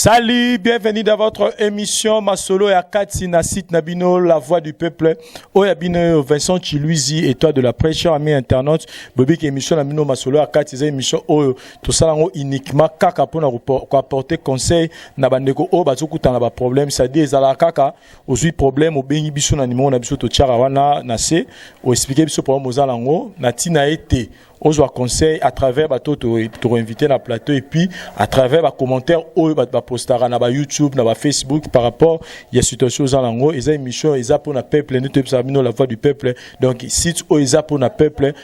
Salut, bienvenue dans votre émission Masolo et Akati na site Nabino, la voix du peuple. Oyabine Vincent Chiluizi et toi de la presse, ami internaute. Bobi qui émission Nabino Masolo et Akati, c'est émission tout ça uniquement kaka pour nous apporter conseil na bandeko o bazoku tanga ba problème, ça dit ezala kaka ozui problème au bengi biso na numéro na biso to tchara wana na se o expliquer biso problème ozalango na tina été aux conseils à travers bateau te invité dans plateau et puis à travers les commentaires ou ba postara na ba YouTube na ba Facebook par rapport il y a situation aux alango et émission et pour na peuple nous te la voix du peuple donc site o pour na peuple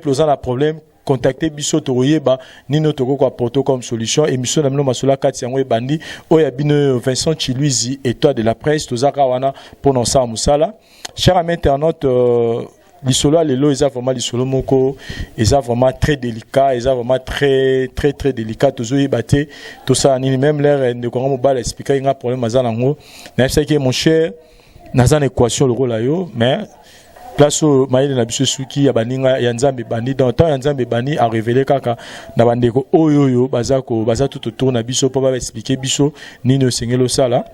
aux a problème contacter biso toroyeba ni notre ko apporter comme solution émission na Masolo Akati yango ebandi o ya bino Vincent Chiluizi et toi de la presse tozaka wana pour non ça musala cher ami internaute l'isolo lelo est vraiment l'isolo moko est vraiment très délicat est vraiment très délicat toujours yebate tout ça ni même l'air de comment mobile expliquer un problème azalango na c'est que mon cher nazan équation le rôle yo mais place au maïle na biso suki ya baninga ya nzambe bani dans temps ya nzambe bani a révéler kaka na bandeko oyoyo baza tout autour na biso pour ba expliquer biso ni no sengelo sala.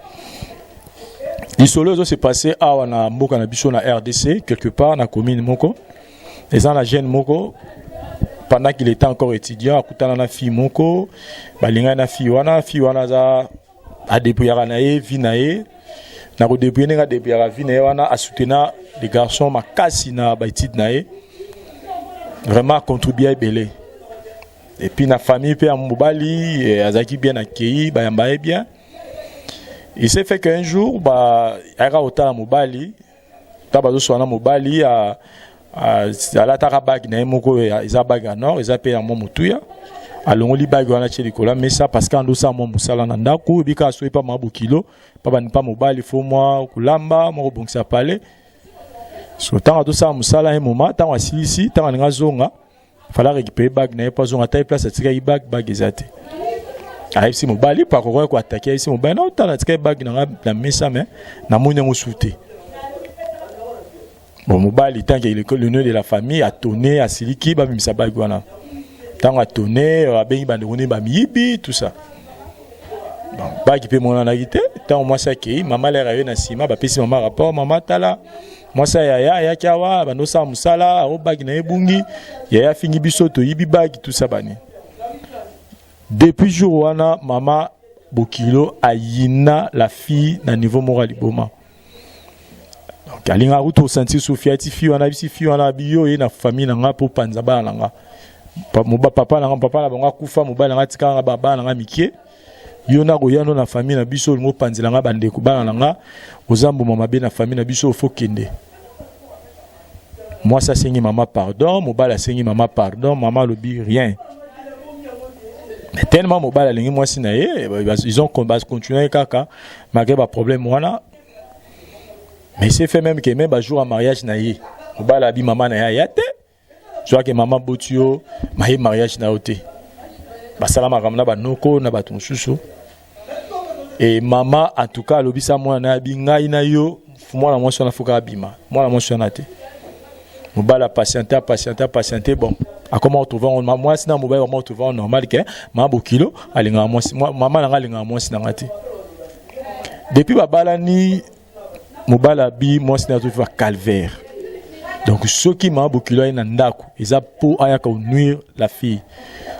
L'isolo s'est passé à na mboka na biso na RDC quelque part na commune moko et ça la jeune moko pendant qu'il était encore étudiant akutana na fille moko balinga na fille wana za a débrouiller na ye vie na ye na ko débrouiller na débrouiller vie na ye wana a soutenir les garçons makasi na ba étude na ye vraiment contribuer belé et puis na famille pe mobali azaki bien accueilli ba yamba bien. Il s'est fait qu'un jour, il a autant à Mobali, tabazo soit à Mobali, à la Tarabag, na moko, ils a bag en or, ils a payé à mon moutuya, à l'ongli bag on a chez Nicolas, mais ça parce qu'en douce à mon moussala nandaku, et bika soit pas mabu kilo, pas Mobali, il faut moi, kulamba, mon bon ça palais. So tant à douce à moussala un moment, tant à ici, tant à ngazonga, fallait récupérer bag, n'a pas zonga taille place à tirer bag ezate. Ah ici Mobali pas quoi attaquer ici Mobali non t'as la bag dans la mesa mais na moni on souté bon Mobali tant qu'il est le nœud de la famille a tourné a siliki ba misa bag wana tant a tourné a bengi bande roni ba mibi tout ça bon bag peut mon na gité tant moi ça qui maman les rayon na sima ba pesi maman rapport maman tala moi ça ya kawa ba no sa musala o bag na ebungi ya fingi bisoto yibi bag tout ça bani. Depuis jour wana mama Bokilo ayina la fille na niveau moral iboma. Donc alinga ruto sentir Sofia ti fille wana bisi fille wana biyo e na famille na nga po panza ba na nga. Papa na nga kufa mobali na nga tika nga baba na nga mikie. Yo na goyano na famille na biso ngo panzela nga bandeko ba na nga ozambo mama be na famille na biso fo kende. Moi ça sengi maman pardon, mobali sengi maman pardon, maman lobi rien. Mais tellement mobile alingi moi sinaye ils ont continué kaka malgré ba problème wana mais c'est fait même que même jour à mariage naye mobile abi maman na ya te je vois que maman botio maye mariage na oté ba salama ramna ba noko na ba tonsusu et maman en tout cas lobisa moi na abi ngai na yo moi na moi so na fuka abima moi na moi so na te mobile a patienté bon à comment on trouve moi si na mobile comment on trouve normal que ma Bokilo alinga moi maman na alinga moi si na ngati depuis babala ni mobile abi moi si na trouve calvaire donc ceux qui ma Bokilo ina ndako ils a pour ayaka nuire la fille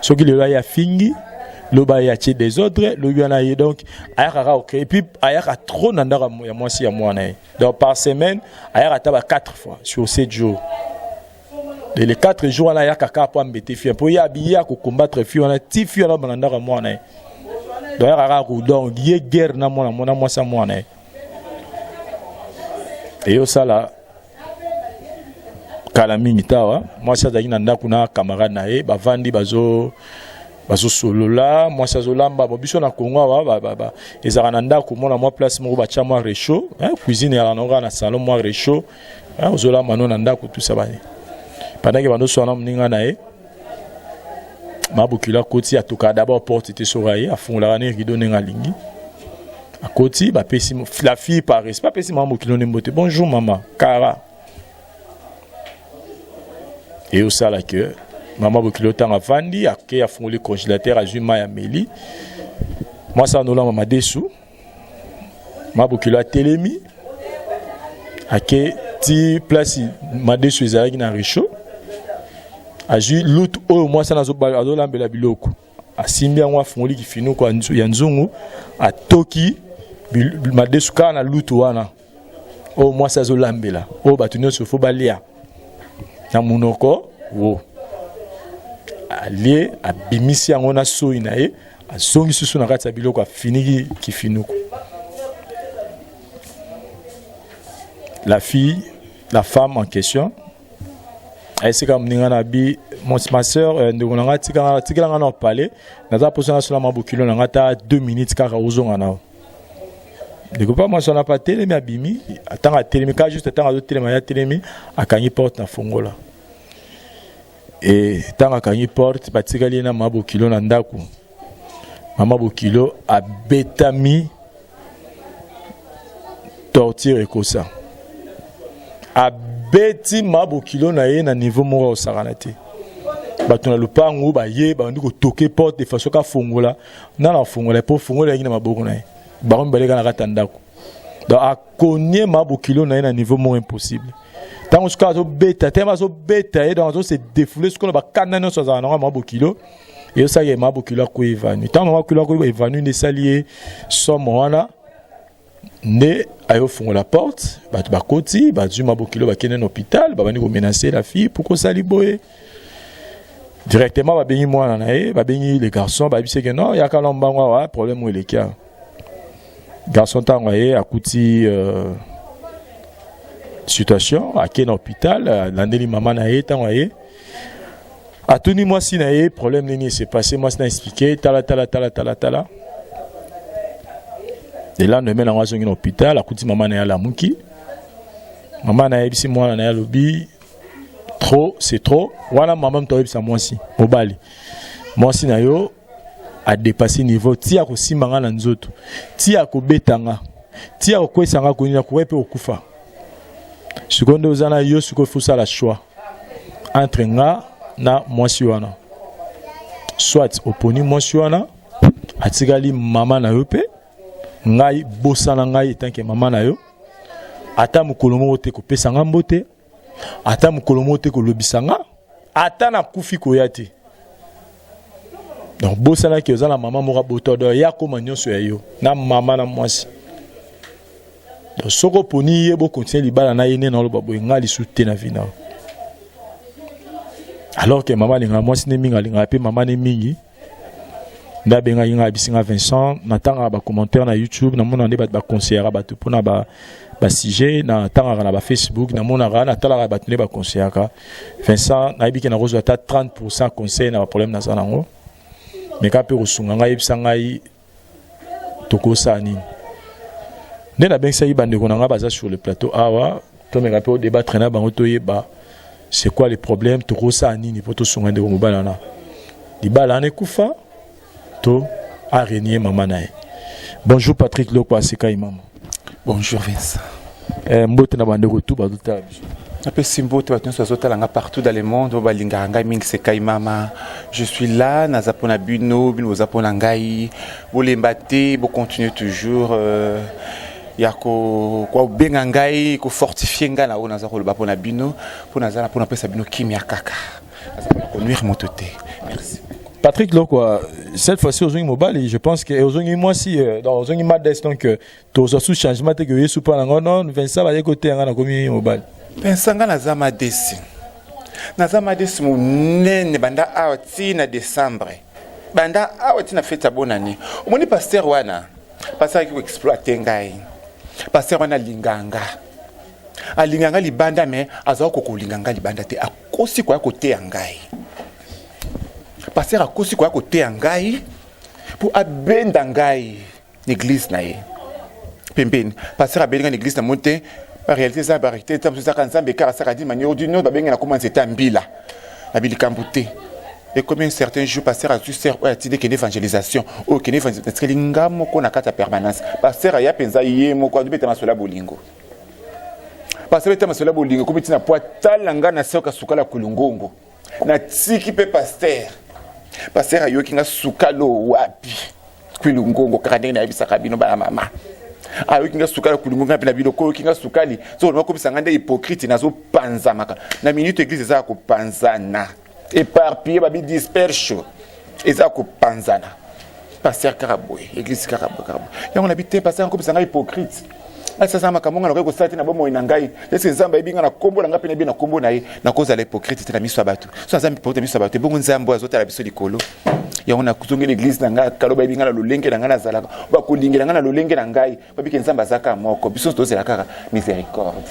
ceux qui le ya fingi le ba ya chez des autres le yana y donc ayaka OK et puis ayaka trop nandaka ya moi si ya moi na donc par semaine ayaka taba 4 fois sur 7 jours. Et les 4 jours là, il y a quelqu'un pour embêter fille. Pour y habiller, pour combattre fille, on a ti fille là, on a moi né. Donc il y a guerre na moi ça moi né. Et au ça là, kalami mitawa, moi ça d'ailleurs nanda kuna camarade nae, ba vandi bazo solo là, moi ça zolamba, biso na Congo ba ezaranda ko mona moi place mo ba chamwa réchaud, cuisine ya na na salon moi réchaud, zolamba no nanda ko tout ça ba. Pendant que nous sommes en train ma Bokilo koti atoka d'abord porte était soraillé à fond la année rideau nenga lingi à koti ba pesi la fille par respect pesi maman Bokilo nembote bonjour maman Kara et au ça là que maman Bokilo tanga vandi a ke a fond le congélateur a juma ya meli Moi, ça, nous l'avons dessous. Ma bokilo a télémi. A que ti place ma dessous les arègues na richo. A ju loot au moi ça na zo lambela biloko. A simbia ngwa fungoli ki finu kwa yanzungu a toki ma dessous ka na loot wana. Au moi ça zo lambela. O batunyo so fo balia. Na munoko wo. Ali a bimisi yango na so inae a songi susu na kati ya biloko a finiki ki finuko. La fille, la femme en question, elle s'est comme ma soeur, nous avons tika parlé, nous avons posé sur la mabukilo, nous avons 2 minutes car aux on de pas moi on a pas télé mais abimi, attends à télé mais juste attends à d'autres télé mais télé mais à kanyi porte na fongola. Et tant à kanyi porte, bah tika liena mabukilo na ndaku. Mama bukilo a betami torture et ça. A beti mabukilo na ye na niveau moko au saranate. Bato na lupango ba ye ba ndiko toke porte de façon ka fongola na la fongola pour fongola ngina maboko na ye. Ba ko mbele kana katandako. Donc a konye mabukilo na ye na niveau moko impossible. Tant que zo beta tema zo beta et dans se défouler ce qu'on ba kanana so za na mabukilo et ça y est mabukilo ko evanu. Tant mabukilo ko evanu ne salier somo wana ne ayo fongo la porte bat bakoti bat juma bokilo ba kenen hôpital ba bani ko menacer la fille pour ko sali boye directement ba bengi mwana na e ba bengi les garçons ba bise que non ya kalomba wa problème ou les cas garçon tango e akuti situation à ken hôpital landeli maman na e tango e atuni moi si na e problème nini s'est passé moi s'na expliqué tala. Et là, nous mettons dans un hôpital, à côté de maman na la muki. Maman na ebisi moi na lobby. Trop, c'est trop. Voilà maman to ebisa moi si. Mobali. Moi si na yo a dépassé niveau. Ti ako si manga na nzoto. Ti ako betanga. Ti ako kwesanga ko ni ko epe okufa. Seconde ozana yo suko fusa la choix. Entre nga na moi si wana. Soit oponi moi si wana. Atigali maman na yo pe. Ngai bosana ngai tanke mama na yo ata mukolomo te ko pesanga mbote ata mukolomo te ko lobisanga ata na kufi ko yati donc bosana ki ozala mama mora botodo ya ko manyoso ya yo na mama na mwasi donc soko poni ye bo continuer libala na yene na loba boy ngali soute na vina alors que mama linga mwasi ne minga linga pe mama ne mingi nda benga yinga bisinga Vincent natanga ba commentaire na YouTube na mona nde ba conseiller ba to pona ba sujet na tanga na ba Facebook na mona na tala ba tune ba conseiller ka Vincent na ibiki na rozo ata 30% conseil na ba problème na zanango mais ka pe rosunga ngai bisanga yi toko sani nde na benga yi bande ko na baza sur le plateau awa to me rappel débattre na bango to yeba c'est quoi les problèmes toko sani ni poto sunga de ko bala na di bala ne kufa à régner maman nae. Bonjour Patrick Lokwa Sekai maman. Bonjour Vincent. Mbote na bande retour ba tota. Après Simbote ba tunso zotalanga partout dans le monde ba linganga ming Sekai mama. Je suis là na zapona bino bino zapona ngai. Bo lembate bo continuer toujours ya ko benga ngai ko fortifier nga na ona za ko ba pona bino pona za pona pesa bino kimia kaka. Ko nuire mototé. Merci. Patrick Lokwa, cette fois-ci aux mobile et je pense que aux moi si dans aux madès donc tous sous changement que yesu pas non Vincent va côté ngana komi mobile. Vincent ngana zama desi. Na zama desi munene banda awati na décembre. Banda awati na fête bonne année. Omoni pasteur wana. Pasteur qui exploiter ngai. Pasteur wana linganga. Alinganga libanda mais azako ko linganga libanda te akosi kwa côté ngai. Passer à cause quoi côté ngai pour abenda ngai l'église nae pembeni passer à benga l'église na monte en réalité ça barité tam ça kan zambe car ça dit manière d'une autre benga na comment c'était ambila la bili kambuté et comme un certain jour passer à juste faire a dit que l'évangélisation ou que l'évangélisation linga moko na kata permanence passer à ya penza yé moko du beta masola bolingo passer beta masola bolingo comme tina poitalanga na soka sukala kulungongo na tiki pe pasteur passer ayo kinga sukalo wapi kwilungongo kaka na yebisaka bino bana mama ayo kinga sukala kulungonga pe na biloko kinga sukali so no kopisa ngande hypocrite nazo panzamaka na minute église za ko panzana éparpillé babi dispersion eza ko panzana pasteur Karaboy église Karaboy yango na bité pasteur kopisa ngande hypocrite asa sama kamonga na ko sati na bomo ina ngai ese nzamba ebinga na kombo na ngapi na bi na kombo na ye na koza l'hypocrite na miso abatu so nzambi porte miso abatu bongo nzambo azota la biso likolo yango na kuzonga l'église na ngai kaloba ebinga na lolenge na ngai na zalaka ba kolingela ngai na lolenge na ngai babike nzamba zaka moko biso tozela kaka miséricorde.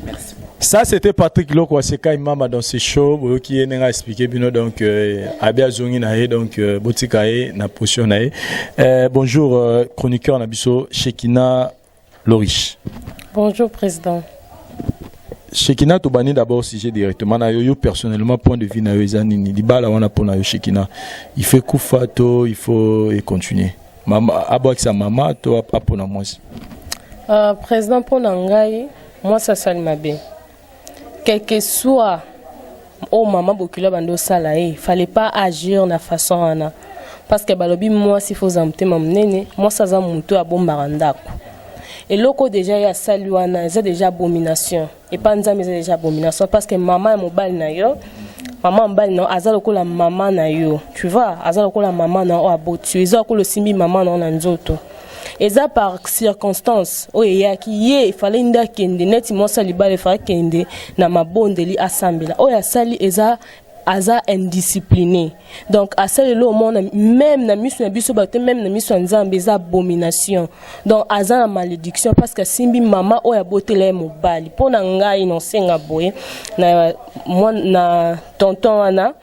Merci. Ça c'était Patrick Loko Aseka Imama dans ce show qui est expliqué bino donc abia zongi na donc botika na position na bonjour chroniqueur na biso Shekina Lorish. Bonjour président. Shekina Tobani d'abord sujet directement na yo personnellement point de vue na yo ezanini libala wana pona yo Shekina il fait kufato il faut et continuer mama abo avec sa maman to apona moi président pona ngai moi ça salima bien quel que soit oh maman bokilo bando sala fallait pas agir na façon ana parce que balobi moi s'il faut zamte mamnene moi ça za muto abombara ndako. Et loko déjà ya saluana c'est déjà abomination et pas nzambe c'est déjà abomination parce que maman mobile na yo maman mbali na azaloko la maman na yo tu vois azaloko la maman na o abotu ezako le simbi maman na nzoto eza par circonstance o ya ki ye il fallait nda kende neti mo sali bale fa kende na mabondeli asambela o ya sali eza aza indiscipliné donc à celle là au monde même na miso na biso bato même na miso nzambe eza abomination donc aza na malédiction parce que simbi mama o ya botela mobali pona ngai non senga boye na moi na tonton ana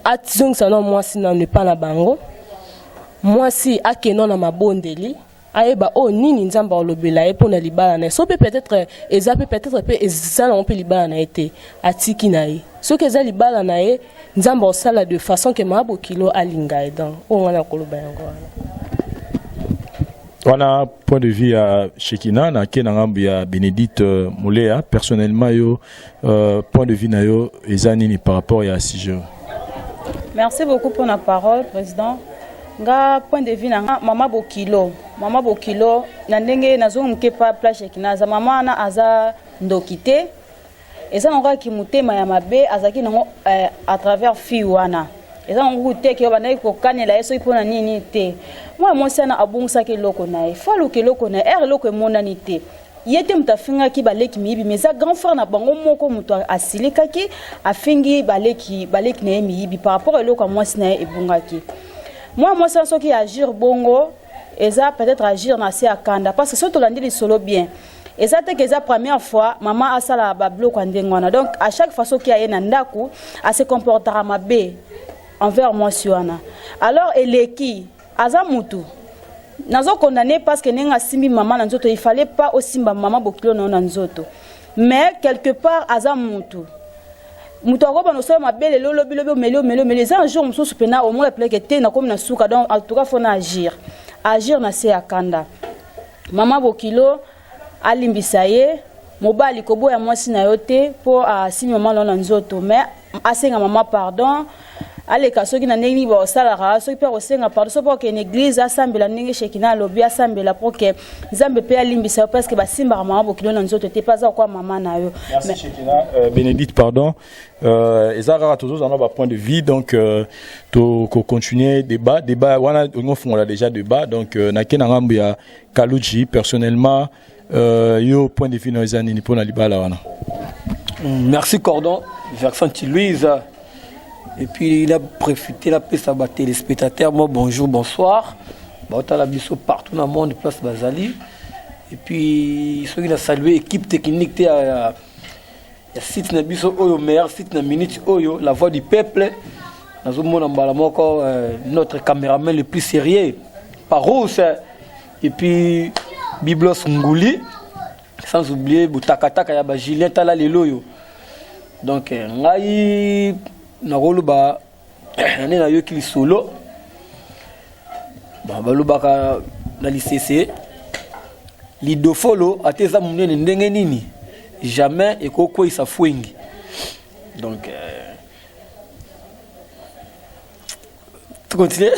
atzung sana moi si na ne pas na bango moi si akeno na mabondeli aeba o nini nzamba olobela e pona libala na so peut-être eza peut-être pe ezana on peut libala na été atiki na ye so que eza libala na ye nzamba osala de façon que mabo kilo alinga donc on wana koloba yango wana point de vue à Shekina na kena ngambi ya Bénédicte Moulea personnellement yo point de vue na yo ezanini par rapport à Sijo. Merci beaucoup pour la parole président. Nga point de vue na mama bokilo na ndenge nazo mkepa place kinaza mama na aza ndokite eza ngwa ki mutema ya mabe azaki nango à travers fi wana eza ngwa te ke bana ko kanela yeso ipona nini te moi sana abungsa ke loko na e falo ke loko na loko e monani te yete mutafinga ki baleki mibi meza grand frère na bango moko muto asilika ki afingi baleki na mibi par rapport à loko moi sina ebungaki moi ça ce qui agir bongo eza peut-être agir na se akanda parce que surtout landili solo bien eza te que eza première fois maman asala ba bloc ndengwana donc à chaque fois qui a na ndaku a se comportera mabe envers moi siwana alors eleki aza mutu nazo condamné parce que nenga simbi maman na nzoto il fallait pas osimba maman bokilo na nzoto mais quelque part aza mutu muto akoba no sala mabele lolo melo ça un jour muso pena au moins que te na comme na suka donc en tout cas faut agir na se akanda mama bokilo alimbisa ye mobali koboya mwasi na yote pour asimi maman na nzoto mais asenga mama pardon aleka soki na ndenge ba osala soki pe osenga pardon so pour que une église asambela ndenge Shekina lobi asambela pour que nzambe pe alimbisa parce que basimba mama bokilo na nzoto te pas quoi mama na yo. Merci Shekina. Bénédicte pardon ezara toujours dans notre point de vue donc to continuer débat wana on fond là déjà débat donc na kena ngambu ya Kaluji personnellement yo point de vue na ezani ni pona libala wana. Merci Cordon Jackson Louise. Et puis il a profité la paix à téléspectateurs. Moi bonjour, bonsoir. Bah la biso partout dans le monde place Bazali. Et puis ceux qui a salué équipe technique à site na biso oyo meilleur site na minute oyo la voix du peuple. Nazo mona mbala moko notre caméraman le plus sérieux Parousse et puis Biblos Ngouli sans oublier Butakataka ya ba Julien Tala Leloyo. Donc ngai na roluba ane na yo kili solo ba balubaka na licence lidofolo ateza munene ndenge nini jamais ekoko isa fwengi donc tu continues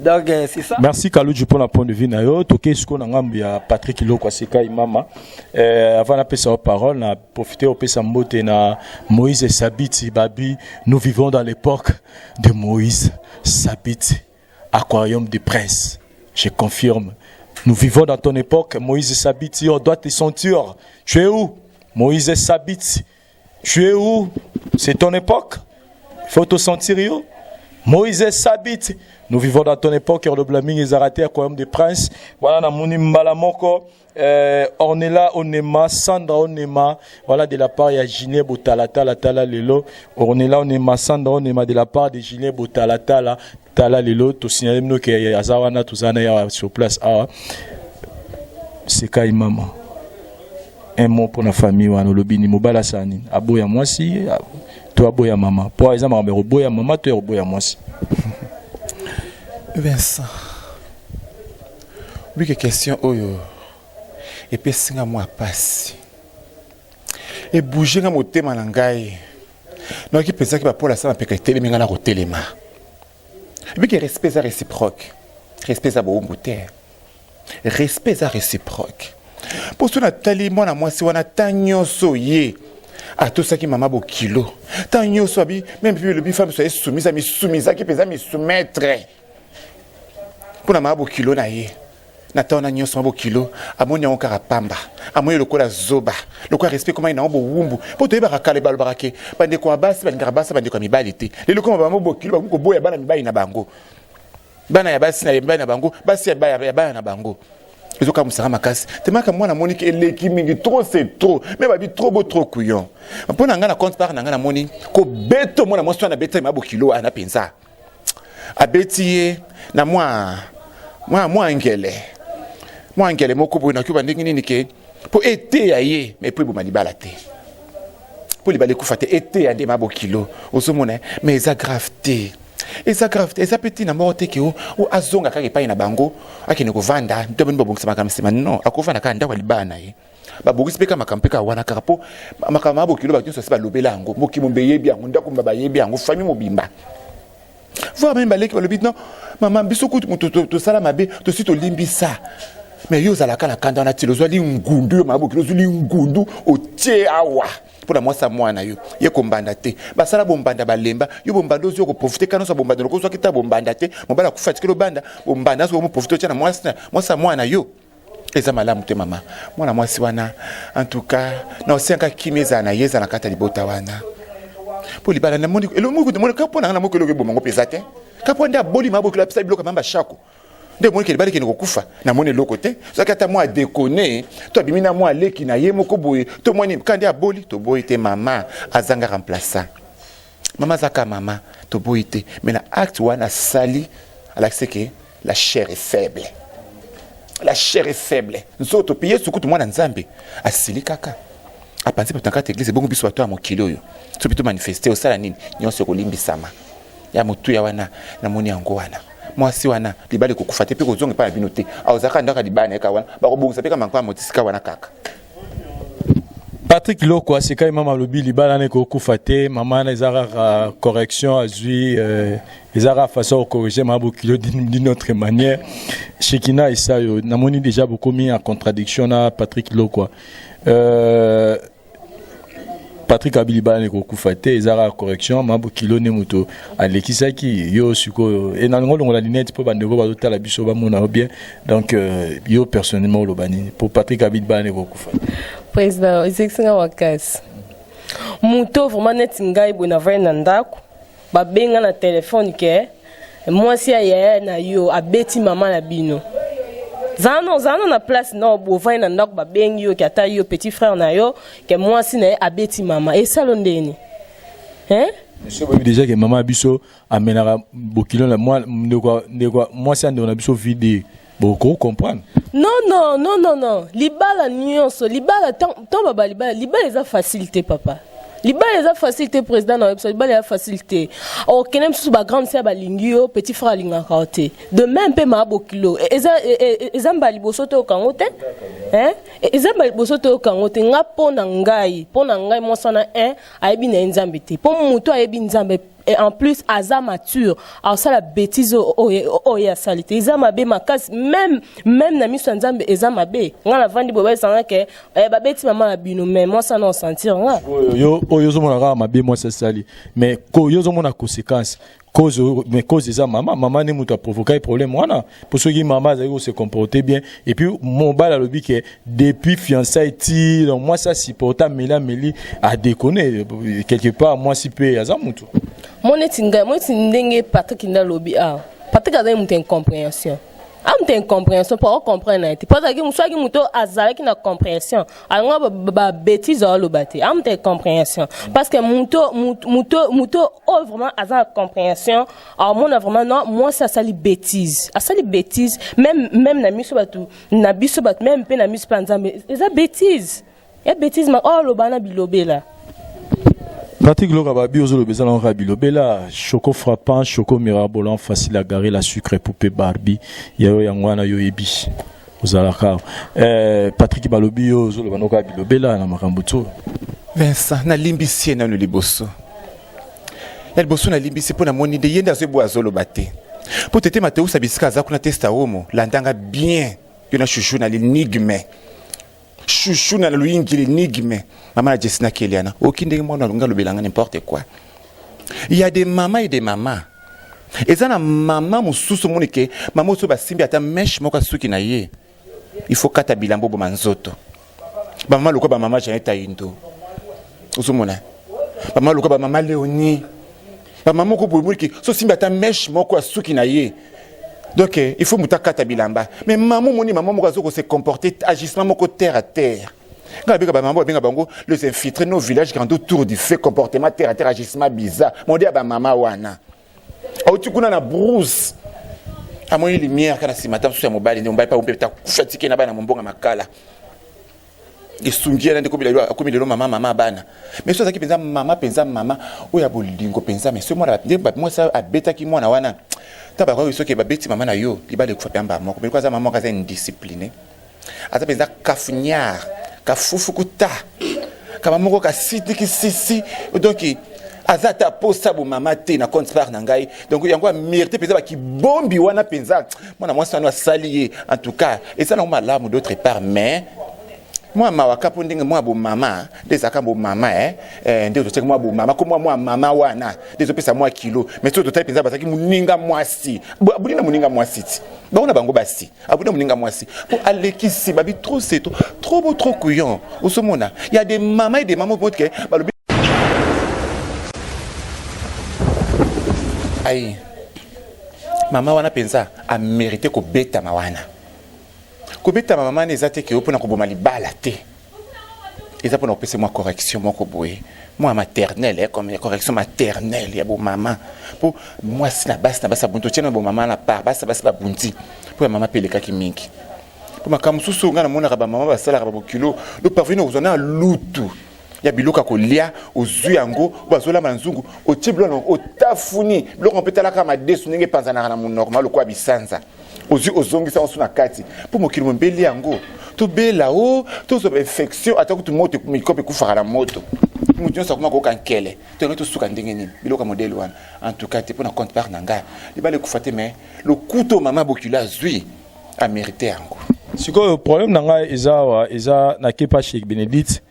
Donc, c'est ça. Merci Kalouji pour la point de vue nayo. Toké ce qu'on a ngambia Patrick Iloko Seka Imama. Avant la sa parole, on a profité au pesa mbote na Moïse Sabiti Babi. Nous vivons dans l'époque de Moïse Sabiti, aquarium de prince. Je confirme. Nous vivons dans ton époque, Moïse Sabiti. On doit te sentir. Tu es où, Moïse Sabiti? Tu es où? C'est ton époque. Il faut te sentir yo. Moïse Sabiti. Nous vivons dans ton époque, le blaming est arrêté à Koyam des Princes. Voilà, na Mouni Mbalamoko, Ornella Onema, Sandra Onema, voilà, de la part de Giné Botalatala, Tala Lelo. Ornella Onema, Sandra Onema, de la part de Giné Botalatala, Tala Lelo. Tout signalé, nous, qu'il y a Azawana, tout ça, sur place. C'est Kaimama. Un mot pour la famille, Wano Lobini, Mobala Sani. Aboya Mwasi, toi Aboya Mama. Pour exemple, Aboya Mama, toi Aboya Mwasi. Vincent, oui, que question oyo. Et puis singa moi passe. Et bouger nga motema na ngai. Donc qui pensa que ba pour la ça peka téléminga na kotelema. Oui que respect ça réciproque. Respect ça bo mbote. Respect ça réciproque. Pour cela tali moi na moi si wana tanyoso ye. À tout ça qui mama bo kilo. Tanyoso abi même puis le bifam soit soumise à mi soumise qui pesa mi soumettre. Pour la mabo kilo na ye na taona nyonso mabo kilo amoni on karapamba amoyi lokola zoba lokola respect comment ina bo wumbu po to yeba kale balo barake bande ko abasi bande karabasa bande ko mibali te lelo ko mabo kilo ko boya bana mibali na bango bana ya basi na mibali na bango basi ya bana na bango ezoka musaka makasi temaka mwana moni ke eleki mingi trop c'est trop mais babi trop beau trop couillon mpona ngana compte par ngana moni ko beto mwana moso na beta mabo kilo ana penza abeti na moi angele moko bo na kuba ndingi nini ke po été ya ye mais po bo malibala te po libale ku fate été ya de mabo kilo osomona mais eza gravité eza petit na morte ke o azonga ka kepai na bango akene ko vanda ntobe bo bongisa makamsema non akovanda ka ndawa libana ye babogisi peka makampeka wana karapo makama mabo kilo ba tinso se ba lobela ngo moki mombeye bi ngo ndako mbaba ye bi ngo famille mobimba. Voir même balé qui va le bit non maman biso kutu to sala mabe to sito limbisa mais yo zalaka na kanda na tilo zali ngundu mabo kilo zali ngundu o tie awa pour la moi ça moi na yo ye kombanda te ba sala bombanda balemba yo bombanda ozo ko profiter kana so bombanda ko so kita bombanda te mobala ku fatike banda bombanda so mo profiter tia na moi ça moi na yo eza malamu te mama mwana mwasi wana en tout cas na osenga kimeza na yeza na kata libota wana pour libala na moni elo muku de moni kapo na moko loke bomongo pesate kapo nda boli mabo kila pisa biloko mamba shako nde moni ke libala ke ngokufa na moni loko te so kata moi déconner to bimina moi leki na ye moko boye to moni kandi a boli to boye te mama azanga remplaçant mama zaka mama to boye te mais na acte wana sali alaxe que la chair est faible. La chair est faible. Nous autres pays sukutu mwana nzambe asili kaka. A penser pour tankate église bongo biso to amokilo yo. So bito manifester osala nini nyonso ko limbisama. Ya mutu ya wana na moni yango wana. Mwasi wana libale ko kufate pe ko zonge pa na binote. Aozaka ndaka libane ka wana. Ba ko bongisa pe ka manko motisika wana kaka. Patrick Iloko aseka mama lobi libala ne ko kufate mama na ezara correction azui ezara façon de corriger mabo kilo d'une autre manière Shekina Isayo namoni déjà beaucoup mis en contradiction na Patrick Iloko Patrick Abilibala ne ko kufate ezara correction mabo kilo ne moto alekisaki yo suko et na ngolo la lunette pour bandeko ba tala biso ba mona bien donc yo personnellement lo bani pour Patrick Abilibala ne ko kufate président ezexinga wakasi muto vraiment net ngai bona vena ndako babenga na téléphone ke mwasi ya na yo abeti mama na bino zano na place na bo vena ndako babengi yo ki ata yo petit frère na yo ke mwasi na abeti mama et salondeni monsieur bobi déjà que maman biso amenara bokilo la moi mwasi ande na biso vide beaucoup comprendre. Non. Libala nyonso, libala tant baba libala eza facilité papa. Libala eza facilité président na website, libala eza facilité. O kenem sous ba grande sœur ba lingio, petit frère linga kaote. De même pe ma bokilo. Eza mbali bosoto o kangote. Eza mbali bosoto o kangote nga pona ngai mosana ayebi na nzambe te. Po muto ayebi nzambe et en plus aza mature alors ça la bêtise o ya salité eza mabe makasi même na miso nzambe eza mabe ngana vandi boba sanga ke ba beti maman la bino mais moi ça non sentir nga yo zo mona mabe moi ça sali mais ko yo zo mona conséquence cause des maman ne muta provoquer problème wana pour ceux qui maman se comporter bien et puis mon bal à lobby que depuis fiançailles ti donc moi ça supporta meli a déconner quelque part moi si peu ya zamutu mon ndenge Patrick nda lobby Patrick a une incompréhension am incompréhension pour comprendre parce que moi qui muto azala qui na compréhension alors ba bêtise au lobate am incompréhension parce que muto oh vraiment azala compréhension alors moi vraiment non moi ça sali bêtise même na miso batu na biso batu même pe na miso panzambe eza bêtise et bêtise ma oh lobana bilobela Patrick Lorababi aux Olobeza Bilobela, choco frappant, choco mirabolant, facile à garer, la sucre poupée Barbie, Yao Yangwana Yoebi, aux Alaka. Patrick Balobi aux Olobanoka Bilobela, na Makambuto. Vincent, na limbisi na liboso. El boso na limbisi pour na moni de yenda ze boazolo bate. Pour tete Mateo Sabiska za kuna testa homo, landanga bien, yona chouchou na l'énigme. Chouchou na luingi l'énigme. Maman a Jessina Keliana. Aucun des mots n'ont pas n'importe quoi. Il y a des mamans et des mamans. Et ça, maman, mon sous mon équipe, maman, so basimbi ata mesh moka suki na ye. Il faut kata bilambo bo manzoto. Maman, le quoi, maman, j'ai été indo. Usumona. Maman, le quoi, maman, Léonie. Maman, ko boulboul ki, so simbi ata mesh moka suki na ye. Donc, il faut mouta kata bilamba. Mais maman, maman, moka se comporter, agissement moko terre à terre. Les infiltrés nos villages quand autour du fait comportement terre à terre agissement bizarre mon dia ba mama wana au tukuna na brousse a moi lumière kana si matin sur mobile on ba pas on peut fatiguer na bana mbonga makala et sungiela ndiko bila akomi lelo mama bana mais so zaki penza mama oya bolingo penza mais ce moi moi ça abeta ki mwana wana taba ko so ke ba beti mama na yo libale ku fa pamba moko mais quoi ça maman ka indiscipliné ata penza kafunyar ka fufukuta kama moko ka siti ki sisi donc azata posa bo mama te na compte par nangai donc yango a mérité penza ba ki bombi wana penza mwana mwasi wana salié en tout cas et ça non malamu d'autre part mais moi mawaka po ndenge moi bo mama des aka bo mama ndio to moi bo mama ko moi mama wana des opesa moi kilo mais to to penza basaki muninga mwasi abulina muninga mwasi ti baona bango basi abulina muninga mwasi pour alekisi babi trop c'est trop beau trop couillon osomona il y a des mamans et des mamans que balobi ai mama wana penza a mérité ko beta mawana Kobeta maman les atte que pour na koboma libala te. Eza pour na pese moi correction moko boye. Moi maternelle comme correction maternelle ya bo maman. Pour moi si na base bunto tiena bo maman na part base ba bunti. Pour maman peleka ki mingi. Pour makamususu ngana mona ba maman ba sala ba kilo. Le parvenir aux honneurs lutu. Ya biloka kolia ozui yango bazola manzungu o tiblo o tafuni biloko mpetala kama desu ndenge panzana na normal ko abisanza ozui ozongisa osuna kati pour mokili mbeli yango to bela o to so infection atako to moto mikope kufara na moto mutu nsa kuma ko kankele to no to suka ndenge nini biloka modèle wana en tout cas te pour na compte par nanga libale kufate mais le couteau maman bokila zui a mérité yango siko problème nanga eza na kepa chez Bénédicte.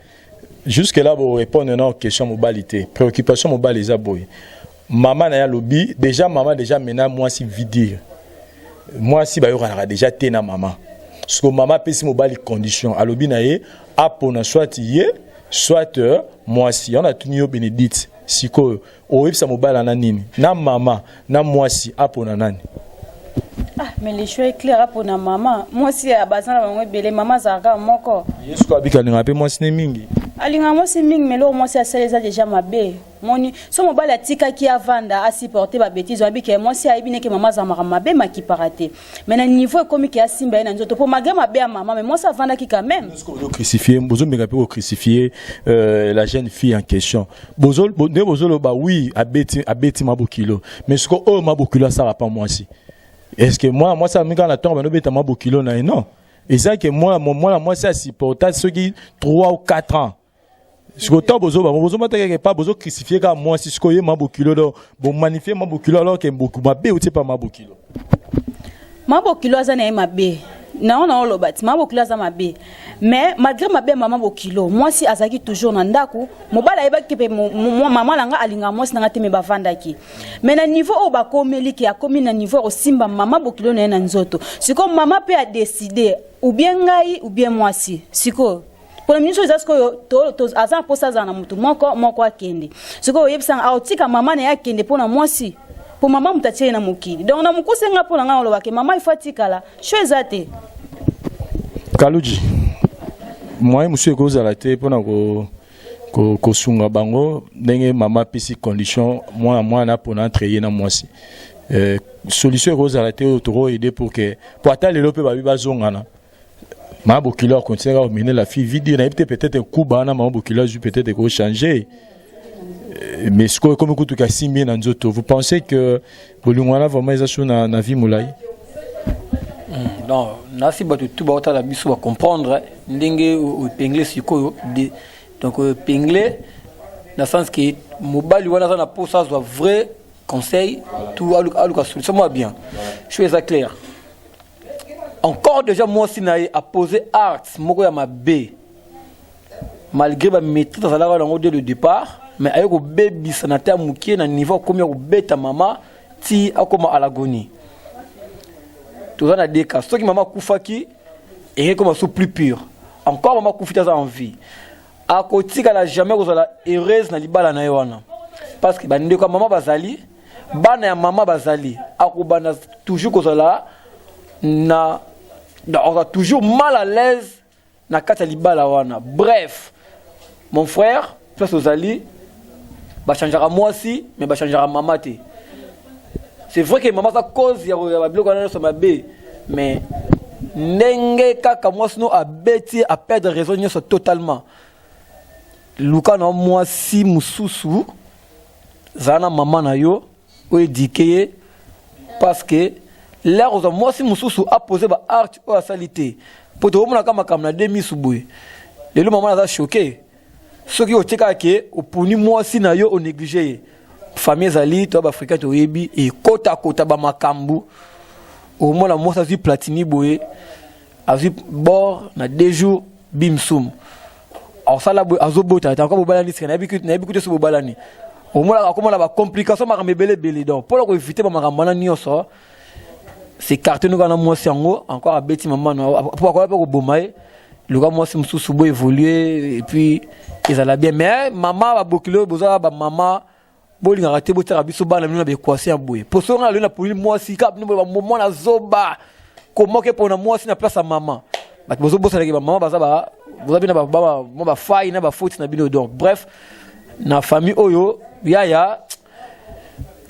Jusque là, vous répondez à une question mobilité. Préoccupation mobile, les aboyés. Maman n'a lobby. Déjà, maman, maintenant, moi, si vide. Moi, si, bah, y déjà té na maman. Parce que maman, peut si mobile condition. À lobby, n'a yé, à pour soit yé, soit moi, si. On a tout niveau Bénédicte. Si, quoi, au web, ça mobile en anine. Na maman, na moi, si, à pour nanani. Ah, mais les choix est clair pour na maman. Moi, si, à base, la maman, ça regarde mon corps. Yes, quoi, bika, n'a pas moi, si, n'est mingi. Alinga moi c'est ming mais là moi c'est ça déjà ma bé moni so mo bala tika ki avanda a supporter ba bêtise abi ke moi c'est aibine ke maman za ma bé ma ki paraté mais na niveau comme ki a simba na nzoto pour maga ma bé à maman mais moi ça vanda ki quand même est-ce que vous crucifier bozo me rappelle crucifier la jeune fille en question bozo ba oui abeti mabokilo mais ce que oh mabokilo ça va pas moi aussi est-ce que moi ça me quand la tombe no beta mabokilo na non et ça que moi c'est supporter ceux qui 3 ou 4 ans Si vous avez pas besoin de crucifier comme moi, si vous avez Mabokilo, vous magnifiez Mabokilo alors que beaucoup Mabé ou pas Mabokilo. Mabokilo azana Mabé. Non, non, le bat. Mabokilo azana Mabé. Mais malgré Mabé, maman Bokilo, moi si azaki toujours nandaku, mobala eba kepe maman langa alinga moi si nangate me bavandaki. Mais na niveau au bakomeli qui a commis na niveau au simba maman Bokilo na nzoto. C'est comme maman peut a décidé ou bien ngai ou bien moi si. Siko. Pour le ministre to azan posa zana mutu moko akende. Siko yebsang autika maman na yakende pona moi si. Pour maman mutatie na mukili. Donc na mukusenga pona nga olobake maman ifatikala. Choezate. Kaluji. Moi monsieur kozalate pona ko sunga bango ndenge maman pisi condition moi na pona entreyer na moi si. Solution kozalate autoro aider pour ata lelo pe babi bazongana. Ma Bokilo continue à mener la fille vide. Il y a peut-être un coup bas, ma Bokilo peut-être qu'on changer. Mais ce que comme tout cas si bien dans autres, vous pensez que Bolungwana vraiment ils sont dans la vie moulay? Non, nasi batu tout bata la biso va comprendre ndenge au pengle siko donc pengle dans le sens que mobali wana na pour ça soit vrai conseil tout aluka solution moi bien. Je suis ça clair. Encore déjà moi si naïe a posé art moko ya mabe malgré ba maîtrise dans la langue dès le départ mais avec au baby sanataire mukie na niveau combien au beta maman ti akoma à l'agonie tout ça na des cas ceux qui maman kufaki et comme sous plus pur encore maman kufita ça en vie a côté qu'elle a jamais kozala heureuse na libala na yona parce que ba ndeko maman bazali bana ya maman bazali akobana toujours kozala na on va toujours mal à l'aise na kata libala wana. Bref, mon frère, place aux alliés, ba changera moi aussi, mais ba changera maman te. C'est vrai que maman sa cause ya ba bloc na so mabe, mais ndenge kaka moi sino a beti a perdre raison nyoso totalement. Luka na moi si mususu zana maman na yo o éduquer parce que l'air aux moi si mususu a posé ba art ou a salité pour te remonter kama kamna demi suboué le maman a choqué ceux qui ont tika ke au puni moi si na yo o négligé famille zali to ba africain to yebi et kota ba makambu au moins la moi ça dit platini boé a vu bord na 2 jours bimsum alors ça la azobota ta encore bobalani c'est na biku so bobalani au moins la comment la complication ma mebele belé donc pour la éviter ba makamana nyoso c'est carton nous quand moi c'est encore à bêti maman pourquoi pas au bomaye le gars moi c'est mususu bo évoluer et puis ils allaient bien mais maman va Bokilo boza ba maman bolinga raté bo tera biso bana na be kwasi aboye pour so nga le na pour moi si cap nous moment na zoba comment que pour moi si na place à maman ba bozo bosa ba maman baza ba boza bina ba ba faille na ba faute na bino donc bref na famille oyo ya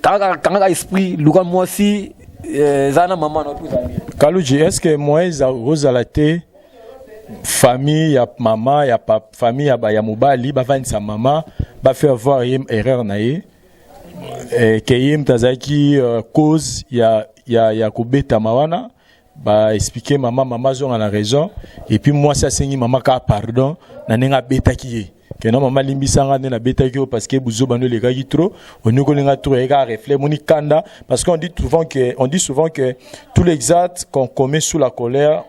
quand esprit le gars moi si zana maman no plus ami Kaluji, est-ce que moi Rosalate famille ya maman ya famille ya mobali ba vendre sa maman ba faire avoir une erreur naé que yim tazaki cause ya kobeta mawana ba expliquer maman zo na raison et puis moi ça sengi maman ka pardon na nenga beta ki que non maman limbisanga na beta ki parce que buzo bando les gars trop on nous kolinga trop et gars reflet moni kanda parce qu'on dit souvent que tous les actes qu'on commet sous la colère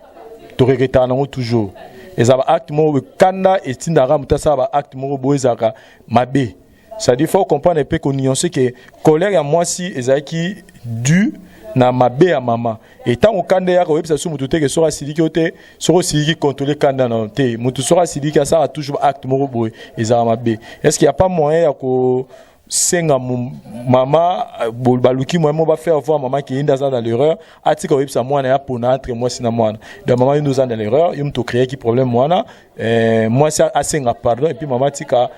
to regrettanons toujours et ça va acte mo kanda et tindara mutasa ba acte mo boezaka mabe ça dit faut comprendre un peu qu'on nuancer que colère ya moi si ezaki dû na mabe ya maman et tant au kanda ya ko websa su mutu te ke sora sidiki ote soro sidiki contrôler kanda na te mutu sora sidiki ça a toujours acte mo boy ezara mabe est-ce qu'il y a pas moyen ya ko senga maman baluki moi va faire voir maman qui est dans l'erreur atika websa moi na pour entre moi sina moi de maman nous dans l'erreur il me to créer qui problème moi moi ça asenga pardon et puis maman tika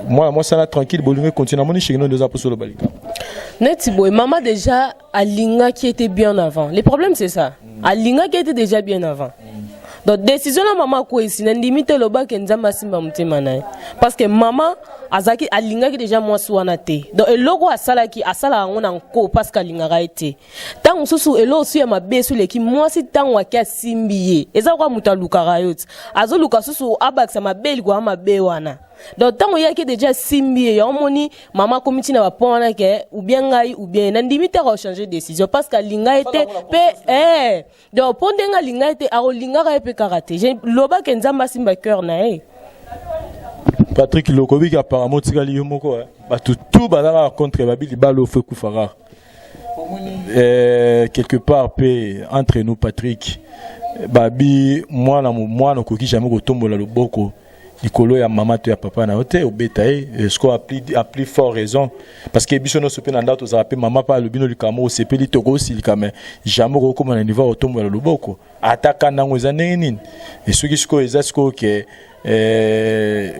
moi ça là tranquille bolunge continue moni chez nous deux pour le balika Neti boy maman déjà Alinga qui était bien avant. Le problème c'est ça. Alinga qui était déjà bien avant. donc décision na maman ko ici na limite le bas que nzamba simba mutema na parce que maman azaki alingaki déjà moi swana te donc eloko asala ngona nko parce que alingaka été tant susu elo aussi ya mabe sur leki moi si tant wakia simbiye eza kwa mutalukaka yoti azoluka susu abakisa mabeli kwa mabe wana donc tant yaki déjà simbiye ya omoni maman komiti na bapona ke ou bien ngai ou bien na limite à changer décision parce que alinga été pe donc pondenga linga été a lingaka pe karaté j'ai loba ke nzamba simba cœur na Patrick Lokobi qui apparemment tikali yo moko tout bazala contre babili balo fe kufara quelque part pe entre nous Patrick babi moi na koki jamais ko tombola loboko likolo ya mama to ya papa na hote obeta ce qu'on a plus fort raison parce que biso no sope na ndato za pe mama pa lobino likamo sepeli toko silikame jamais ko koma na niveau otombola loboko ataka nango ezane nini et ce qui sko ezasko ke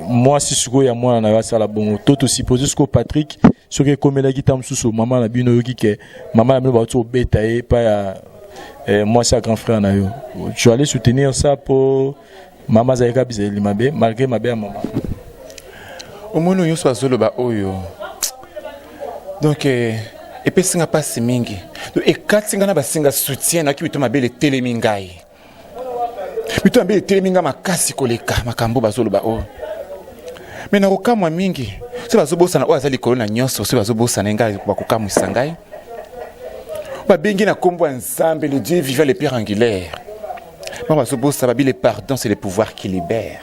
moi si suko ya mwana na basala bongo toto supposé ce que Patrick ce que comme la guitare mususu maman na bino yoki ke maman na bino ba to beta pas ya moi c'est grand frère na yo je vais aller soutenir ça pour maman zaika bizeli mabe malgré mabe ya maman omono yo so zoloba oyo donc et puis singa passe mingi donc et katsinga na basinga soutien na ki bito mabe le telemingai bito mabe le teleminga makasi koleka makambo bazoloba o mais na kokamwa mingi se bazobosa na oazali kolona nyonso se bazobosa na ngai bakokamwisa ngai babengi na kombo ensemble le Dieu vivant le père angulaire maman bazobosa babi le pardon c'est le pouvoir qui libère.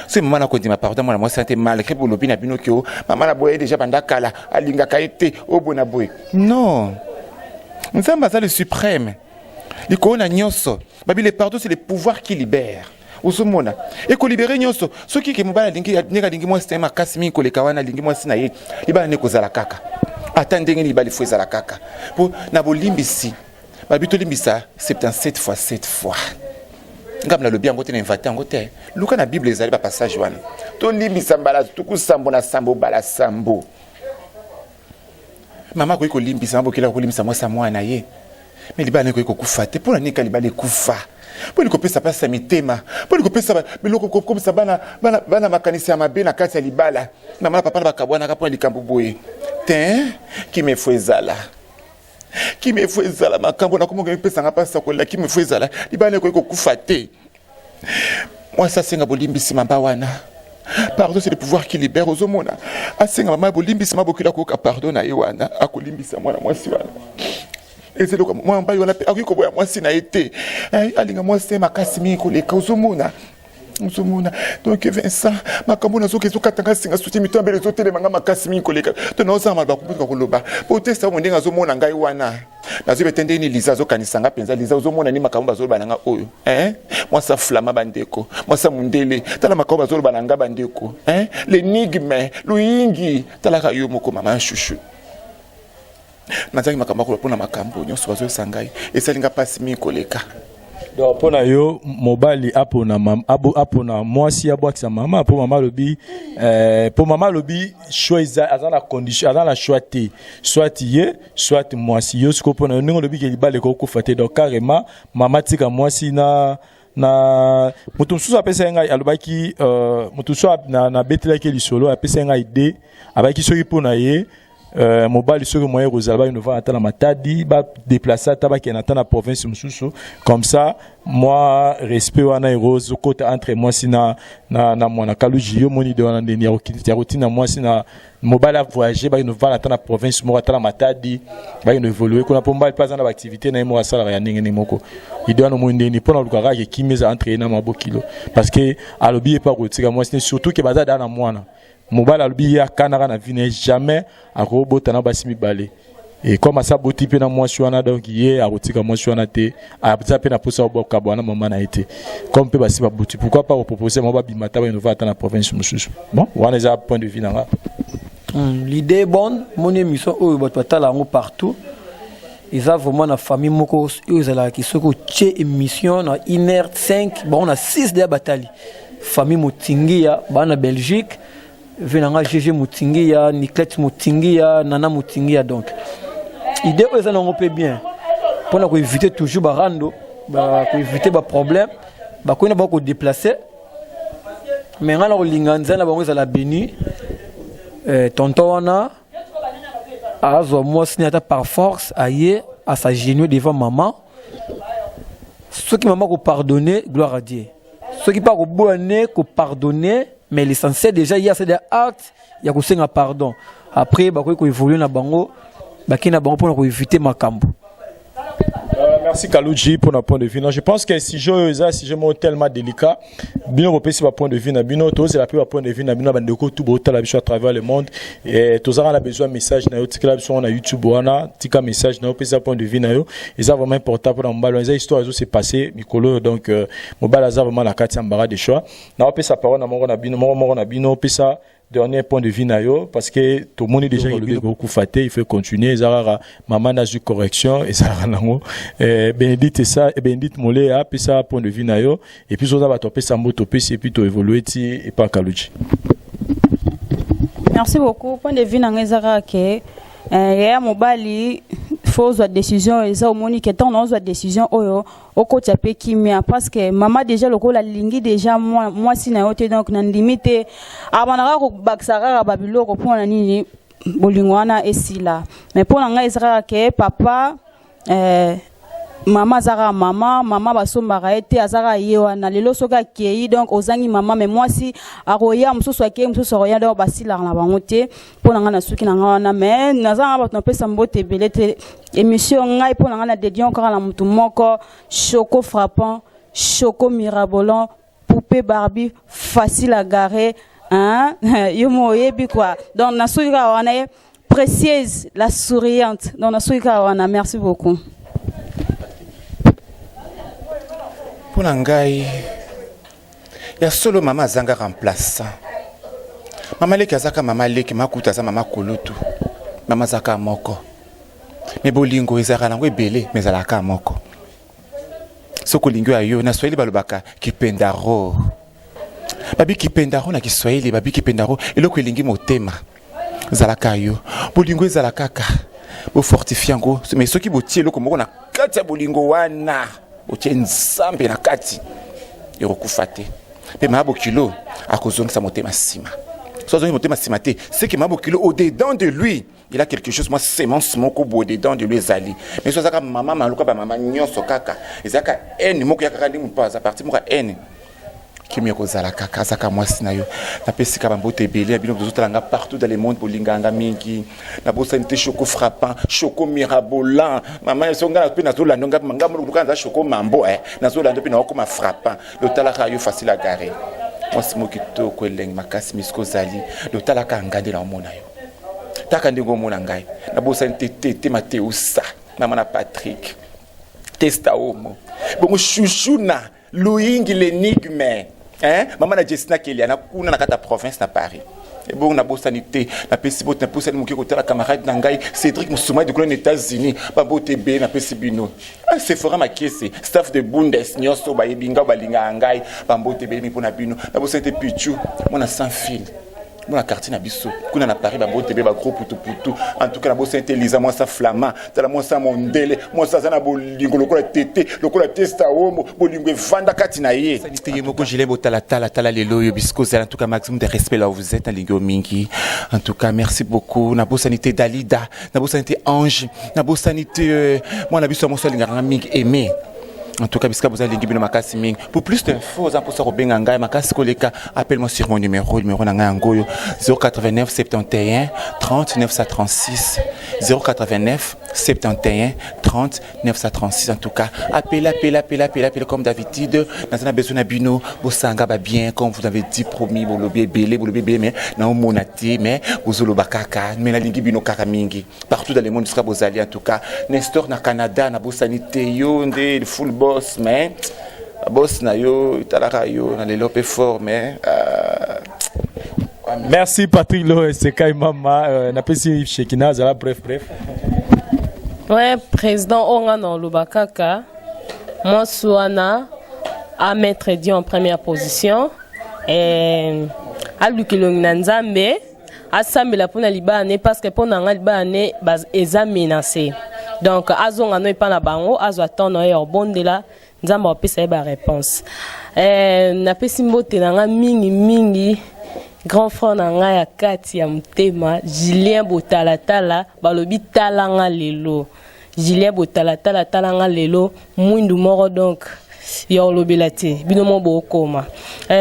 C'est maman na ko di ma pardon moi santé mal que bolobi na bino kyo maman na boye déjà bandakala alinga kaite obona boye non nzamba za le suprême likona nyonso babi le pardon c'est le pouvoir qui libère osomona et ko libérer nyonso soki ke mobala lingi neka lingi moi c'est makasi mi ko le kawana lingi moi sina ye libana ne ko zala kaka attendez ni bali fo zala kaka pour na bolimbisi babi to limbisa 77 fois 7 fois ngam na lobi yango te na invité yango te luka na bible ezali ba passage wana to limbisa mbala tuku sambo na sambo bala sambo mama ko limbisa mbo kila ko limbisa mwa mwana ye mais libana ko kufa te pona nika libale kufa pona ko pesa pasa mitema pona ko pesa biloko ko pesa bana makanisa ya mabe na kati ya libala mama na papa na bakabwana ka pona likambo boye te qui me fezala qui me fezala makambo na komo pesa nga pasa ko la qui me fezala libana ko kufa te moi ça c'est nga bolimbisi mamba wana pardon c'est le pouvoir qui libère aux homona asenga mama bolimbisi mabokila ko ka pardon na yewana akolimbisa mwana mwasi wana et c'est donc moi mba yona akiko boya mwasi na été alinga mwasi makasi mi ko leka aux homona donc Vincent makambo na zoke zokatanga singa soutien mitombe les hôtels manga makasi mi ko leka to na osama ba kubuka ko loba protesta mo ndenga zomona ngai wana na zo betende ni liza zo kanisanga penza liza zomona ni makambo bazolo bananga oyo moi ça flama bandeko moi ça mundele tala makambo bazolo bananga bandeko l'énigme luingi tala ka yo moko mama chouchou nazaki makambo ko pona makambo nyonso bazo sangai esalinga pasi mi koleka donc pona yo mobali apona apona mwasi abwakisa mama apo mama lobi pour mama lobi choisa azana condition azana choix te soit ye soit mwasi yo siko pona ningo lobi ke libale ko kufate donc carrément mama tika mwasi na mutu msusu apesa ngai alobaki mutu so na betela ke lisolo apesa ngai ide abaki soki pona ye mobile sur moyen Rosalba il nous va attendre matadi ba déplacer taba qui est dans province mususu comme ça moi respect wana rose côté entre moi sina na mwana kaluji yo moni de wana ndeni ya routine moi sina mobile a voyager ba il nous va attendre province mo attendre matadi ba il évoluer qu'on a pour mobile pas dans activité na mo sala ya ndenge moko il doit no mo ndeni pona lukara ke kimeza entraîner na mabokilo parce que alobi pas rotika moi c'est surtout que bazada na mwana mobile albi ya kanara na vie jamais akobota na basimi balé et comme ça boti pe na mwasi wana donc yé akotika mwasi wana te abza pe na posa oboka bwana maman na été comme pe basima boti pourquoi pas proposer moi bimata ba inova dans la province mususu bon wana za point de vue nanga l'idée est bonne mon émission o batala ngo partout ils ont vraiment na famille moko ils ala ki soko che émission na 1h05 bon on a 6 de bataille famille motingia bana Belgique venanga GG Moutingia, Niklet Moutingia, Nana Moutingia donc. Idée aux en peu bien. Pour éviter toujours barando, pour éviter des problèmes. bakoni ba ko déplacer mais ngala ko linganza na bango za la béni tonton wana azo moi signata par force aye à s'agenouiller devant maman. Ceux qui maman ko pardonner, gloire à Dieu. Ceux qui pas ko bonner, ko pardonner, mais l'essentiel déjà il y a ces actes, il y a ko senga pardon. Après ba ko évoluer na bango, ba ki na bango pour ko éviter makambo. Merci Kalouji pour notre point de vue. Non, je pense que si je tellement délicat, bien repérer si point de vue na bino, tous c'est la plus point de vue na bino bandeko tout beau la bicho à travers le monde et tous on a besoin de message na yo tikala biso on a YouTube wana tika message na yo pesa point de vue na yo et ça vraiment important pour mbalo les histoires zo s'est passé mikolo donc mobile za vraiment la carte ambara de choix na pesa parole na mongo na bino pesa dernier point de vue nayo parce que tout le monde est déjà beaucoup faté il faut continuer zara maman n'a eu correction et ça nango Bénédicte ça et Bénédicte Molé a puis ça point de vue nayo et puis ça va topé ça moto puis puis to évoluer et pas Kalouji. Merci beaucoup. Point de vue nanga zara ke ya mobali faut la décision et ça au moni que tant on la décision oyo oko taper kimia parce que maman déjà le la lingi déjà moi si na yote donc na limite abanaka ko baksara babilo ko pona nini bolingwana esila mais pour nga ezara ke papa mama zara mama basombaka ete azara yewa na lelo soka kei donc ozangi mama mais moi si aroya mususu ake mususu roya donc basila na bango te pona nga na suki na nga wana mais nazanga bato na pesa mbote belete émission ngai pona nga na dédié encore na mutu moko choco frappant choco mirabolant poupée Barbie facile à garer hein yo moyebi quoi donc na suki wana précieuse la souriante donc na suki wana merci beaucoup. Pour ngai ya solo mama zanga remplaçant mama leki azaka mama leki makuta za mama kulutu mama zaka moko me bolingo ezaka nango ebele mezalaka moko soko lingo ayo na Swahili balobaka kipendaro babi kipendaro na Kiswahili babi kipendaro eloko elingi motema zalaka yo bolingo ezalaka ka bo fortifiango mais soki botie eloko moko na kati ya bolingo wana otie nzambe na kati yokufa te pe mabo kilo akozongisa motema sima so zongi motema sima te c'est que mabo kilo au dedans de lui il a quelque chose moi semence moko au dedans de lui zali mais so zaka mama maluka ba mama nyonso kaka ezaka n moko yakaka ndi mupaza parti moko n kimi ko zala kaka zaka mwasi na yo na pesika bambote belé bino bozotalanga partout dans le monde bolinganga mingi na bosanité choco frappant choco mirabolant mama songa pe na zola ndonga manga muluka za choco mambo na zola ndo pe na okoma frappant le talaka yo facile à garer mwasi mokito ko eleng makasi misko zali le talaka ngande na mona yo taka ndingo mona ngai na bosanité tete Mateusa mama na Patrick testa omo bongo chouchouna Louingi l'énigme hein maman na Jessina Keliana kuna na kata province na Paris et bon na bosanité na pesibot na posani moki ko tala camarade na ngai Cédric Moussouma de les États-Unis ba botébe na pesibino c'est fora ma caisse staff de Bundes nyoso ba yebinga balinga ngai ba botébe mi pona bino na bosanité pichu mona sans fil mona quartier na biso kuna na Paris ba botébe ba gros putu en tout cas na bosanité Lisa moi ça flamand tala moi ça mondele moi ça na bolingo lokola tété lokola testa omo bolingo vanda kati na ye sanité yemoko gilet botala tala lelo yo bisco en tout cas maximum de respect là où vous êtes en lingo mingi en tout cas merci beaucoup na bosanité Dalida na bosanité Ange na bosanité moi na biso mo so linga mingi aimé en tout cas bisca vous allez ngibino makasi mingi pour plus d'infos za pour ça robenga ngai makasi koleka appelle-moi sur mon numéro na ngai ngoyo 089 71 30 936 089 71 30 936 en tout cas appelez comme d'habitude dans un besoin bino bosanga ba bien comme vous avez dit promis bolobé belé mais na monati mais bozoloba kaka mais na lingi bino kaka mingi partout dans le monde jusqu'à bozali en tout cas Nestor na Canada na bosanité yo ndé full boss mais boss na yo talaka yo na lelopé fort mais merci Patrick Lo c'est Kai Mama na pesi Shekina zala bref ouais président Ongano Lubakaka moi Suana à mettre Dieu en première position et à Lukilongina Nzambe à Sambela pona libane parce que pona nga libane baz eza menacé donc azonga no ipana bango azo attendre yo bondela nzambe apesa ye ba réponse napesi mbote na nga mingi grand frère na nga ya kati ya motema Julien Botalatala balobi talanga lelo Julien Botalatala talanga lelo mwindu moko donc ya olobela te bino mo bokoma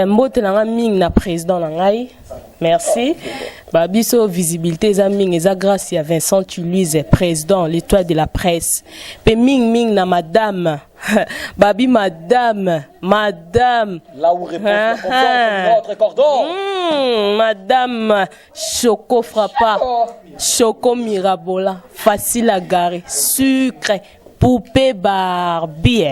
mbote na nga mingi na président na ngai merci babiso visibilité eza mingi eza grâce ya Vincent Tuluise président l'étoile de la presse pe mingi na madame babi madame là où répond la confiance notre cordon madame Choco Frappa Choco Mirabola facile à garer sucre poupée Barbie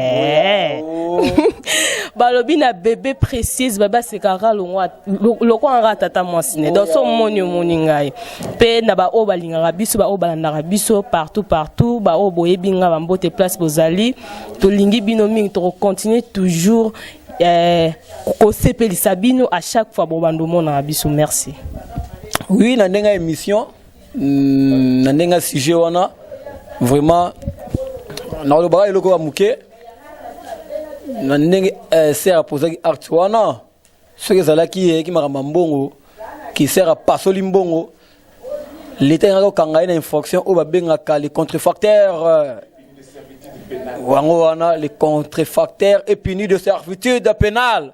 balobi na bébé précise baba sekara loko anga tata mwasine donc so moni ngai pe na ba o balingaka biso ba o balandaka biso partout ba o boyebi nga ba mbote place bozali to lingi bino mingi to continuer toujours ko sepelisa bino à chaque fois bo bando mona biso merci. Oui na ndenga émission na ndenga sujet wana vraiment na le bras eloko amuke na ndenge sert à poser acte wana ce que ça qui makamba mbongo qui sert à passer mbongo l'état ngako kanga ina infraction o babengaka les contrefacteurs wango wana les contrefacteurs et punis de servitude pénale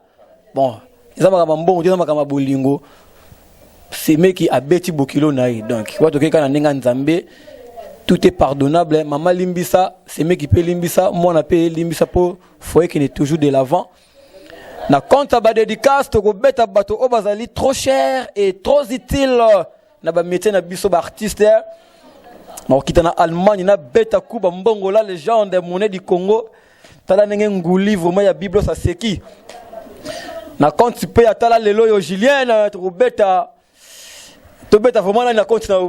bon ils makamba mbongo ils makamba bolingo c'est mec qui a beti bokilo naï donc wato ke kana ndenga nzambe tout est pardonnable. Maman limbisa, c'est moi qui peut limbisa, moi on appelle limbisa pour foyer qui est toujours de l'avant. Na compte à ba dédicace, to go beta bato obazali trop cher et trop utile. Na ba métier na biso ba artiste. Na okita na Allemagne na beta kuba mbongo la légende monnaie du Congo. Tala nenge nguli vraiment ya Bible ça c'est qui. Na compte tu peux atala lelo yo Julien to go beta. To beta vraiment na compte na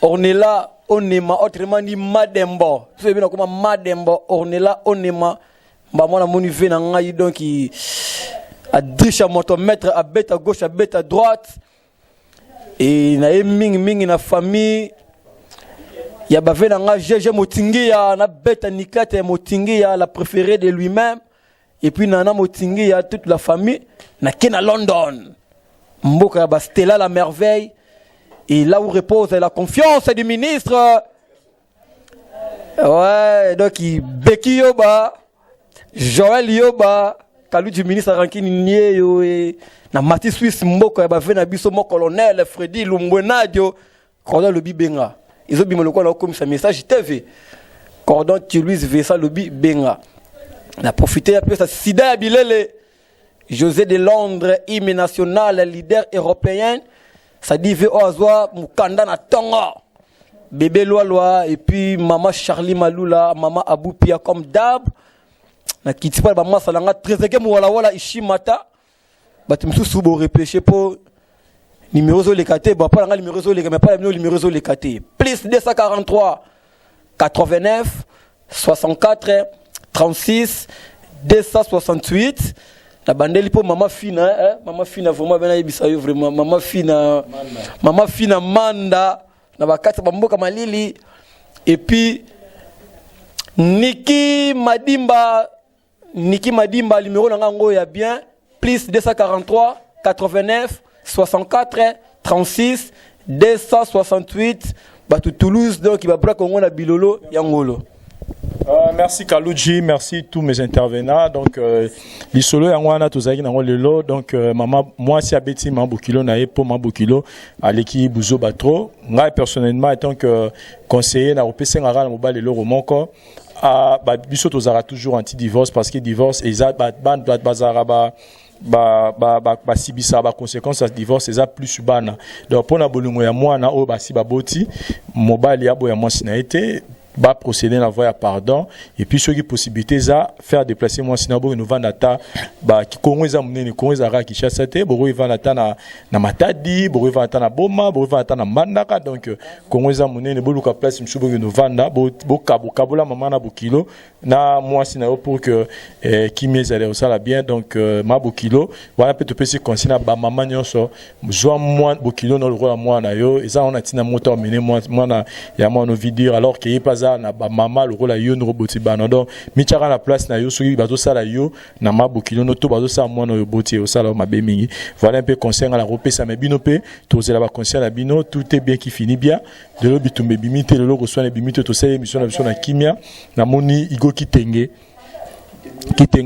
Ornella onema autrement dit madembo so bien comme madembo Ornella onema ba mona moni ve na ngai donc a drisha motomètre à bête à gauche à bête à droite et na mingi na famille ya ba ve na ngai jeje motingi ya na bête nikate motingi ya la préférée de lui-même et puis nana motingi ya toute la famille na kena London mboka ba Stella la merveille. Et là où repose la confiance du ministre. Ouais, donc Becky Yoba, Joël Yoba, Kalou du ministre Rankini Nieyo et na Mati Suisse Mboko ya bavena biso mo colonel Freddy Lumbwenadio, cordon le bibenga. Ils ont bimé le quoi comme ça message TV. Cordon Tuluise Vessa Lobi Benga. On a profité un peu ça Sida Bilele, José de Londres, hymne national, leader européen. Ça dit Veoazwa Mukanda na Tonga bébé Loa et puis maman Charlie Malula maman Abou Pia comme d'hab na kiti pa ba masalanga trezeke mu wala ishimata batumsu subo repêcher pour numéro zo lekate ba pa nga numéro zo lekate mais pas numéro zo lekate plus 243 89 64 36 268 la bandeli pour maman fina vraiment ben yebisa yo vraiment maman fina manda na bakati bamboka malili et puis Niki Madimba numéro na ngo ya bien plus 243 89 64 36 268 batu Toulouse donc il va bra Congo na bilolo ya ngolo. Merci Kalouji, merci tous mes intervenants. Donc, l'isolo yangwana tozaki nango lelo. Donc, maman, moi si abeti mambukilo na pour mambukilo à l'équipe Bouzo Batro. Moi personnellement, étant que conseiller na opesen ngara na mobile lelo romoko, biso tozara toujours anti-divorce parce que divorce eza ban doit bazara ba sibisa ba conséquences à divorce eza plus bana. Donc pour na bolingo ya mwana o ba si baboti mobile ya bo ya moi sina été va procéder la voie à pardon et puis ceux qui possibilité ça faire déplacer moi sinon nous vend data ba qui Congo za munene Congo za ra Kinshasa te bo vend data na Matadi bo vend data na Boma bo vend data na Mbandaka donc Congo za munene bo luka place msubo nous venda bo kabula mama na bokilo na moi sinon pour que qui mes allait ça la bien donc ma bokilo voilà peut te passer consigne ba mama nyonso zo moi bokilo no le roi moi na yo et ça on a tina moto mené moi na ya moi no vidéo alors qu'il pas baza na ba mama le rôle yo no boti bana donc michaka na place na yo soki bazo sala yo na mabokilo no to bazo sala mwana yo boti o sala mabe mingi voilà un peu conseil à la repesa mais bino pe tozela ba conseil na bino tout est bien qui finit bien de lo bitumbe bimite le lo reçoit les bimite to sala émission na kimia na moni igo kitenge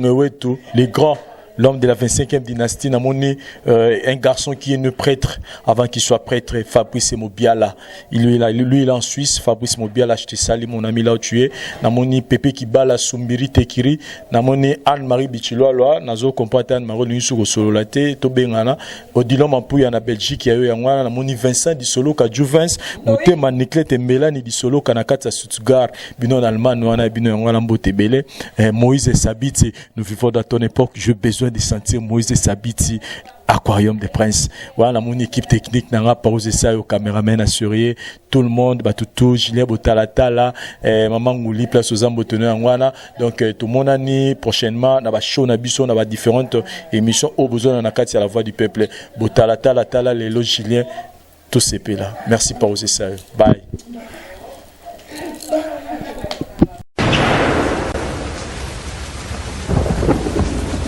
wetu les grands. L'homme de la 25e dynastie, namoni un garçon qui est un prêtre avant qu'il soit prêtre, Fabrice Mobiala. Lui, il est en Suisse, Fabrice Mobiala, je te salue mon ami là où tu es. Namoni Pepe Kibala, Sumbiri Tekiri, namoni Anne-Marie Bichiloa, nazo comprendre Anne-Marie Lunusu Sololate, Tobengana, Odilon Mampouya na Belgique, ya yo yangwana, namoni Vincent Dissolo ka Juvens, Motema Niclette Melanie Dissolo kanakata Stuttgart, bino en Allemagne, wana bino yangwana mbotebele, Moïse Sabiti, nous vivons dans ton époque, j'ai besoin de sentir Moïse Sabiti, Aquarium des Princes. Voilà mon équipe technique n'a pas osé ça au caméraman assuré, tout le monde, tout Julien Botalatala, maman Ngouli place aux ambotonneurs wana. Donc tout le monde année prochainement na ba show na biso na ba différentes émissions au besoin na kati à la voix du peuple. Botalatala tala les Julien tout ces là. Merci par oser ça. Bye.